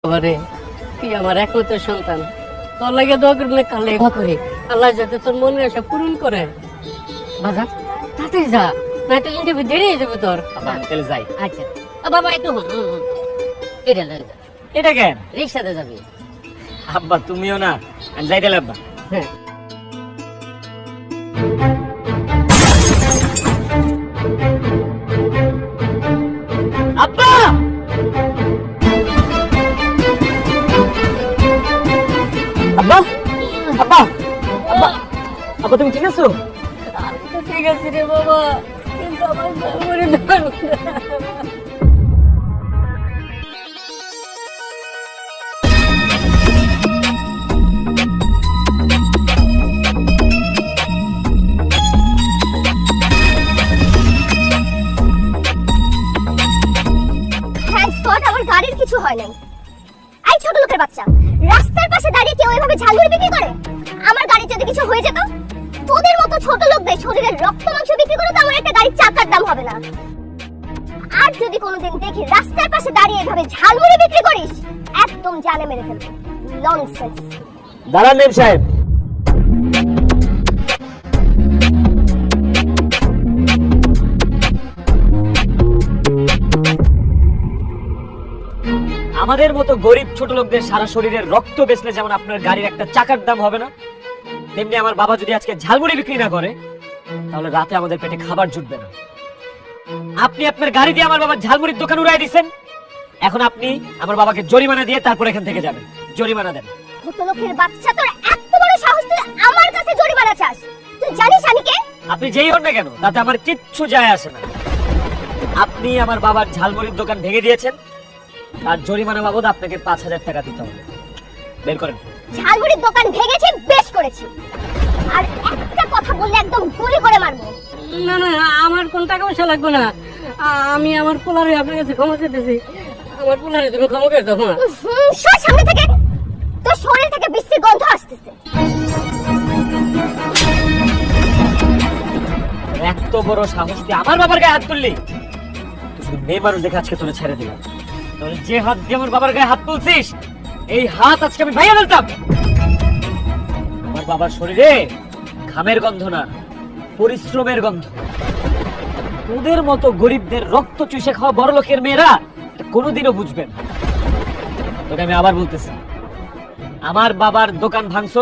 বাবারে, তুই আমার একমাত্র সন্তান, তোর লাগে দোয়া করলে কালে করে আল্লাহ যাতে তোর মনের আশা পূরণ করে। বাজা তাড়াতাড়ি যা, না তো ইন্টারভিউ দেরি হয়ে যাবে তোর। তাহলে যাই। আচ্ছা বাবা একটু এটা লয়ে যা, এটা কেন? রিক্সাতে যাবি। আব্বা তুমিও না, আমি যাইতে আব্বা। হ্যাঁ আব্বা আব্বা আব্বা আব্বা আব্বা তুমি ঠিক আছো? আমি তো ঠিক আছে রে বাবা, কিন্তু আমার মনে দরকার। থ্যাঙ্কস গড আমার গাড়ির কিছু হয় নাই। এই ছোট লোকের বাচ্চা, রাস্তার পাশে দাঁড়িয়ে কেউ এভাবে ঝালমুড়ি বিক্রি করে? আমার গাড়ির যদি কিছু হয়ে যেত, তোদের মতো ছোট লোকদের শরীরের রক্ত মাংস বিক্রি করে তো আমার একটা গাড়ির চাকার দাম হবে না। আর যদি কোনোদিন দেখি রাস্তার পাশে দাঁড়িয়ে এভাবে ঝালমুড়ি বিক্রি করিস, একদম জানে মেরে ফেলবো। ননসেন্স। দাঁড়ান নেম সাহেব। আমাদের মতো গরিব ছোট লোকদের সারা শরীরের রক্ত বেচলে যেমন আপনার গাড়ির একটা চাকার দাম হবে না, তেমনি আমার বাবা যদি আজকে ঝালমুড়ি বিক্রি না করে তাহলে রাতে আমাদের পেটে খাবার জুটবে না। আপনি আপনার গাড়ি দিয়ে আমার বাবার ঝালমুড়ির দোকান উড়াই দিচ্ছেন, এখন আপনি আমার বাবাকে জরিমানা দিয়ে তারপর এখান থেকে যাবেন। জরিমানা দেন। ছোট লোকের বাচ্চা, তোর এত বড় সাহস তুই আমার কাছে জরিমানা চাস? তুই জানিস আমি কে? আপনি যেই হন না কেন তাতে আমার কিচ্ছু যায় আসে না। আপনি আমার বাবার ঝালমুড়ির দোকান ভেঙে দিয়েছেন, আর জরিমানা বাবদ আপনাকে 5,000 টাকা দিতে হবে। বের করেন। ঝালমুড়ির দোকান ভেঙেছি, বেশ করেছি। আর একটা কথা বললে একদম গুলি করে মারবো। না না, আমার কোন টাকা পয়সা লাগবে না, আমি আমার পোলারে আপনার কাছে ক্ষমা চাইতেছি। আমার পোলারে তুমি ক্ষমা করে দাও না। সর সামনে থেকে, তোর শরীর থেকে বিশ্রী গন্ধ আসতেছে। এত বড় সাহস দিয়ে আমার বাবার গায়ে হাত তুললি? তুই শুধু মেয়ে মানুষ দেখে আজকে তোরে ছেড়ে দিলাম, তাহলে যে হাত দিয়ে আমার বাবার গায়ে হাত তুলছিস এই হাত আজকে আমি ভাইয়া ফেলতাম। আমার বাবার শরীরে ঘামের গন্ধ না, পরিশ্রমের গন্ধ। তোদের মতো গরিবদের রক্ত চুষে খাওয়া বড় লোকের মেয়েরা এটা কোনোদিনও বুঝবে না। তোকে আমি আবার বলতেছি, আমার বাবার দোকান ভাঙছো